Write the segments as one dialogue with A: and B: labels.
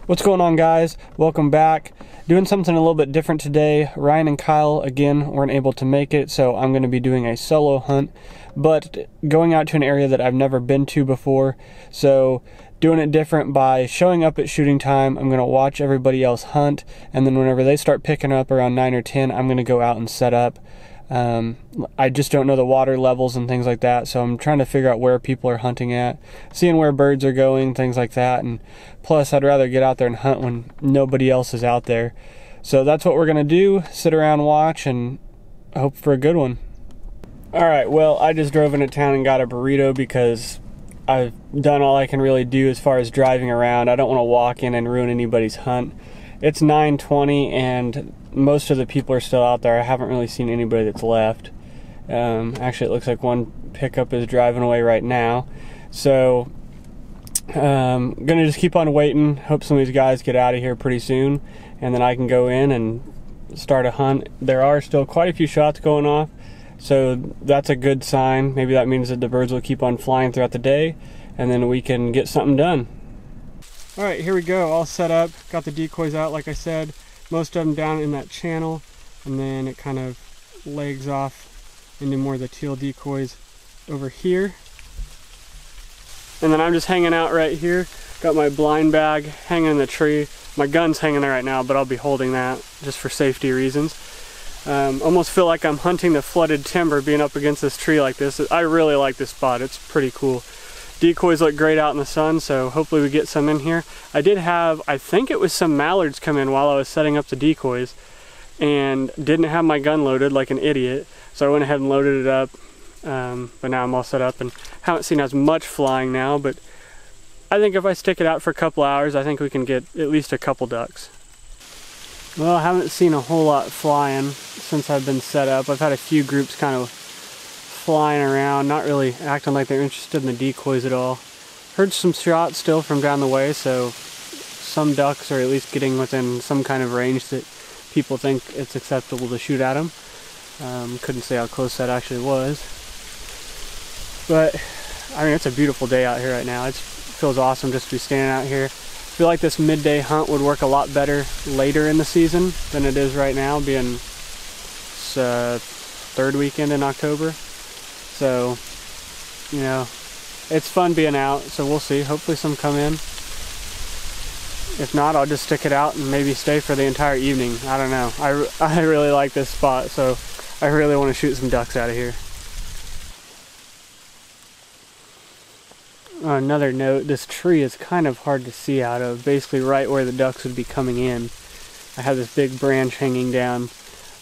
A: What's going on, guys? Welcome back. Doing something a little bit different today. Ryan and Kyle again weren't able to make it, so I'm going to be doing a solo hunt, but going out to an area that I've never been to before. So doing it different by showing up at shooting time. I'm going to watch everybody else hunt, and then whenever they start picking up around 9 or 10, I'm going to go out and set up. I just don't know the water levels and things like that, so I'm trying to figure out where people are hunting at, seeing where birds are going, things like that. And plus, I'd rather get out there and hunt when nobody else is out there. So that's what we're gonna do, sit around, watch, and hope for a good one. Alright, well, I just drove into town and got a burrito because I've done all I can really do as far as driving around. I don't want to walk in and ruin anybody's hunt. It's 9:20 and most of the people are still out there. I haven't really seen anybody that's left. Actually, it looks like one pickup is driving away right now. So gonna just keep on waiting. Hope some of these guys get out of here pretty soon, and then I can go in and start a hunt. There are still quite a few shots going off, so that's a good sign. Maybe that means that the birds will keep on flying throughout the day, and then we can get something done. All right, here we go, all set up. Got the decoys out, like I said. Most of them down in that channel, and then it kind of legs off into more of the teal decoys over here. And then I'm just hanging out right here. Got my blind bag hanging in the tree. My gun's hanging there right now, but I'll be holding that just for safety reasons. Almost feel like I'm hunting the flooded timber being up against this tree like this. I really like this spot, it's pretty cool. Decoys look great out in the sun, so hopefully we get some in here. I did have, I think it was some mallards come in while I was setting up the decoys, and didn't have my gun loaded like an idiot, so I went ahead and loaded it up. But now I'm all set up and haven't seen as much flying now, but I think if I stick it out for a couple hours, I think we can get at least a couple ducks. Well, I haven't seen a whole lot flying since I've been set up. I've had a few groups kind of flying around, not really acting like they're interested in the decoys at all. Heard some shots still from down the way, so some ducks are at least getting within some kind of range that people think it's acceptable to shoot at them. Couldn't say how close that actually was. But, I mean, it's a beautiful day out here right now. It feels awesome just to be standing out here. I feel like this midday hunt would work a lot better later in the season than it is right now, being third weekend in October. So, you know, it's fun being out, so we'll see. Hopefully some come in. If not, I'll just stick it out and maybe stay for the entire evening. I don't know. I really like this spot, so I really want to shoot some ducks out of here. On another note, this tree is kind of hard to see out of, basically right where the ducks would be coming in. I have this big branch hanging down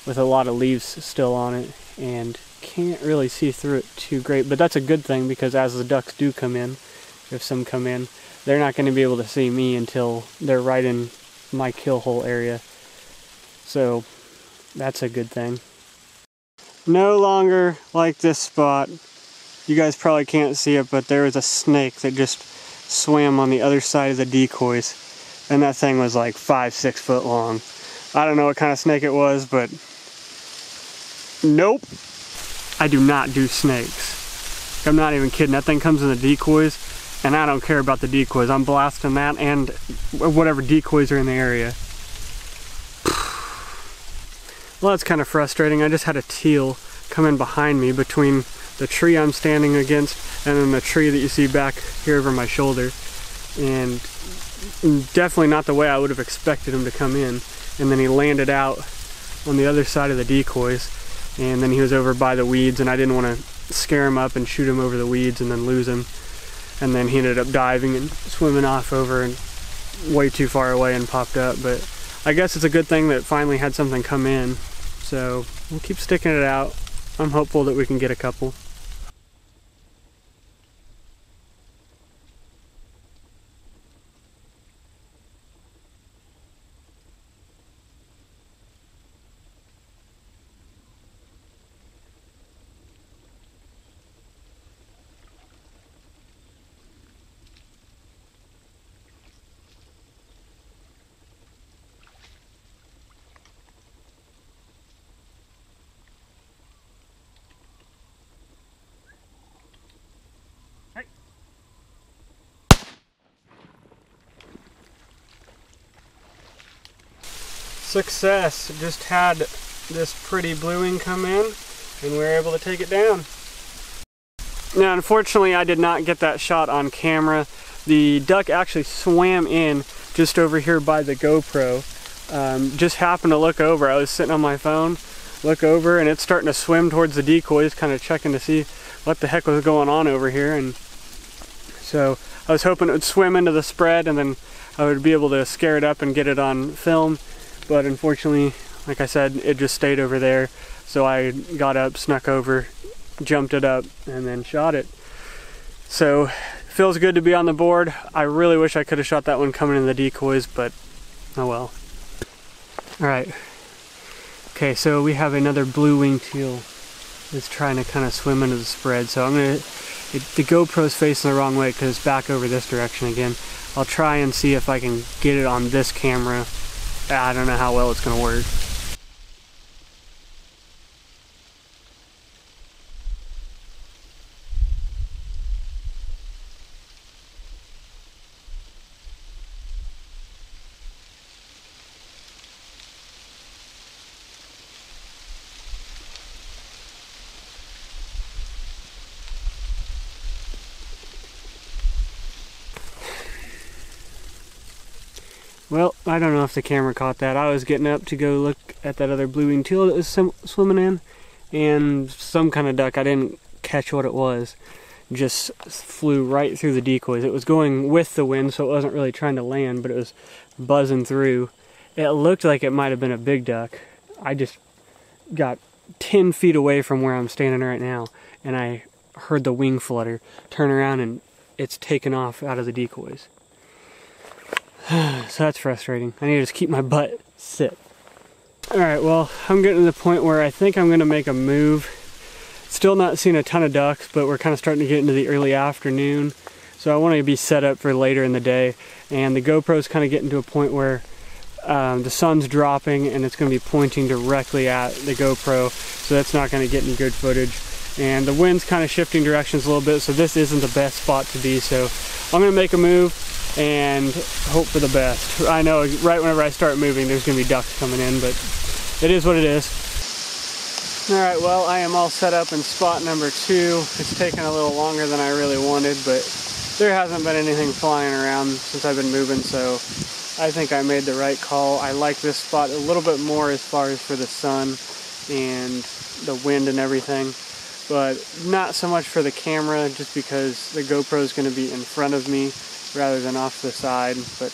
A: with a lot of leaves still on it, and can't really see through it too great, but that's a good thing because as the ducks do come in, if some come in, they're not going to be able to see me until they're right in my kill hole area. So that's a good thing. No longer like this spot. You guys probably can't see it, but there was a snake that just swam on the other side of the decoys, and that thing was like 5-6 foot long. I don't know what kind of snake it was, but nope. I do not do snakes. I'm not even kidding. That thing comes in the decoys, and I don't care about the decoys. I'm blasting that and whatever decoys are in the area. Well, that's kind of frustrating. I just had a teal come in behind me between the tree I'm standing against and then the tree that you see back here over my shoulder. And definitely not the way I would have expected him to come in. And then he landed out on the other side of the decoys. And then he was over by the weeds, and I didn't want to scare him up and shoot him over the weeds and then lose him. And then he ended up diving and swimming off over and way too far away and popped up. But I guess it's a good thing that finally had something come in. So we'll keep sticking it out. I'm hopeful that we can get a couple. Success. Just had this pretty bluewing come in and we were able to take it down. Now unfortunately I did not get that shot on camera. The duck actually swam in just over here by the GoPro. Just happened to look over. I was sitting on my phone, look over, and it's starting to swim towards the decoys, kind of checking to see what the heck was going on over here. And so I was hoping it would swim into the spread and then I would be able to scare it up and get it on film. But unfortunately, like I said, it just stayed over there. So I got up, snuck over, jumped it up, and then shot it. So feels good to be on the board. I really wish I could have shot that one coming in the decoys, but oh well. Alright. Okay, so we have another blue-winged teal that's trying to kind of swim into the spread. So I'm gonna, the GoPro's facing the wrong way because it's back over this direction again. I'll try and see if I can get it on this camera. I don't know how well it's gonna work. Well, I don't know if the camera caught that. I was getting up to go look at that other blue-winged teal that was swimming in, and some kind of duck, I didn't catch what it was, just flew right through the decoys. It was going with the wind, so it wasn't really trying to land, but it was buzzing through. It looked like it might have been a big duck. I just got 10 feet away from where I'm standing right now, and I heard the wing flutter, turn around, and it's taken off out of the decoys. So that's frustrating. I need to just keep my butt sit. Alright, well, I'm getting to the point where I think I'm going to make a move. Still not seeing a ton of ducks, but we're kind of starting to get into the early afternoon. So I want to be set up for later in the day. And the GoPro's kind of getting to a point where the sun's dropping and it's going to be pointing directly at the GoPro. So that's not going to get any good footage. And the wind's kind of shifting directions a little bit, so this isn't the best spot to be. So I'm going to make a move and hope for the best. I know right whenever I start moving there's going to be ducks coming in, but it is what it is. Alright, well, I am all set up in spot number 2. It's taken a little longer than I really wanted, but there hasn't been anything flying around since I've been moving, so I think I made the right call. I like this spot a little bit more as far as for the sun and the wind and everything, but not so much for the camera, just because the GoPro is going to be in front of me rather than off the side. But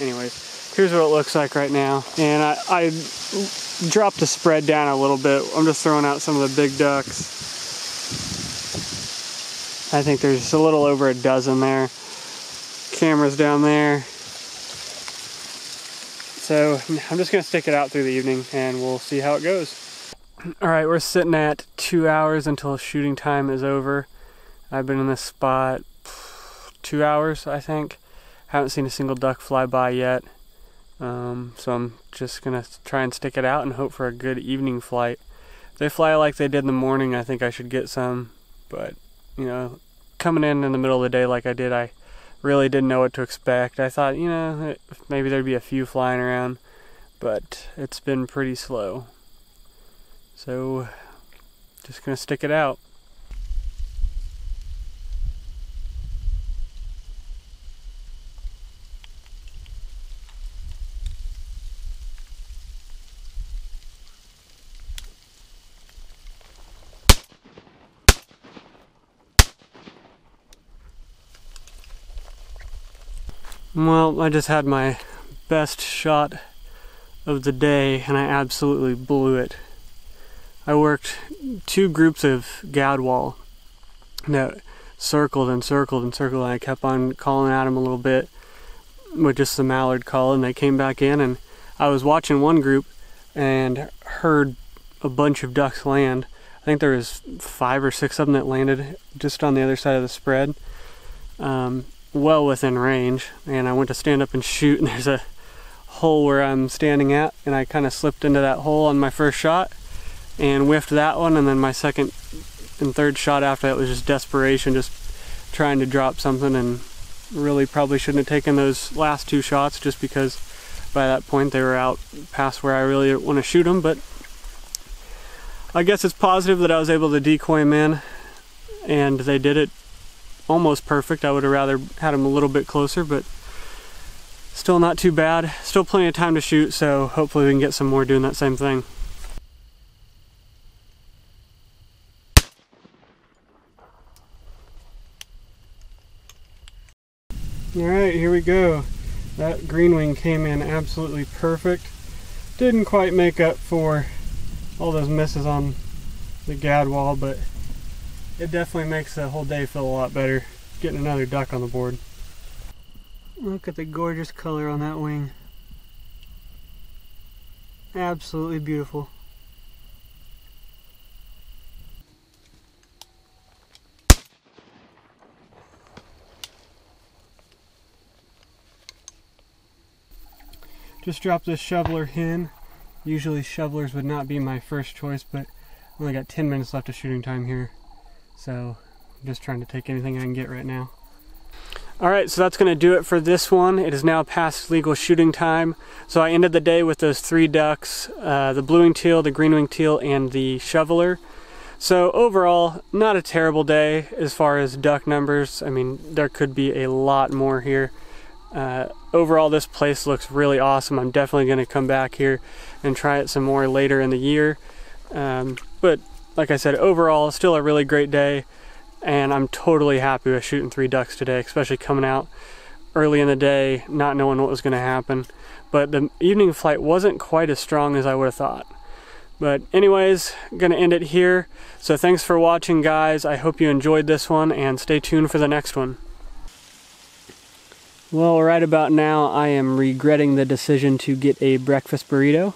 A: anyways, here's what it looks like right now. And I dropped the spread down a little bit. I'm just throwing out some of the big ducks. I think there's a little over a dozen there. Camera's down there. So I'm just gonna stick it out through the evening and we'll see how it goes. Alright, we're sitting at 2 hours until shooting time is over. I've been in this spot 2 hours, I think. Haven't seen a single duck fly by yet. So I'm just gonna try and stick it out and hope for a good evening flight. If they fly like they did in the morning, I think I should get some. But, you know, coming in the middle of the day like I did, I really didn't know what to expect. I thought, you know, maybe there'd be a few flying around, but it's been pretty slow. So, just gonna stick it out. Well, I just had my best shot of the day and I absolutely blew it. I worked 2 groups of gadwall that circled and circled and circled, and I kept on calling at them a little bit with just the mallard call, and they came back in, and I was watching one group and heard a bunch of ducks land. I think there was 5 or 6 of them that landed just on the other side of the spread. Well within range, and I went to stand up and shoot, and there's a hole where I'm standing at, and I kind of slipped into that hole on my first shot and whiffed that one, and then my second and third shot after that was just desperation, just trying to drop something, and really probably shouldn't have taken those last 2 shots just because by that point they were out past where I really want to shoot them, but I guess it's positive that I was able to decoy them in, and they did it almost perfect. I would have rather had them a little bit closer, but still not too bad. Still plenty of time to shoot, so hopefully we can get some more doing that same thing. Alright, here we go. That green wing came in absolutely perfect. Didn't quite make up for all those misses on the gad wall, but it definitely makes the whole day feel a lot better getting another duck on the board. Look at the gorgeous color on that wing. Absolutely beautiful. Just dropped this shoveler hen. Usually shovelers would not be my first choice, but I only got 10 minutes left of shooting time here, so I'm just trying to take anything I can get right now. Alright, so that's going to do it for this one. It is now past legal shooting time. So I ended the day with those 3 ducks, the blue-winged teal, the green-winged teal, and the shoveler. So overall, not a terrible day as far as duck numbers. I mean, there could be a lot more here. Overall, this place looks really awesome. I'm definitely going to come back here and try it some more later in the year. But like I said, overall, still a really great day, and I'm totally happy with shooting 3 ducks today, especially coming out early in the day, not knowing what was going to happen. But the evening flight wasn't quite as strong as I would have thought. But anyways, gonna end it here. So thanks for watching, guys. I hope you enjoyed this one, and stay tuned for the next one. Well, right about now, I am regretting the decision to get a breakfast burrito.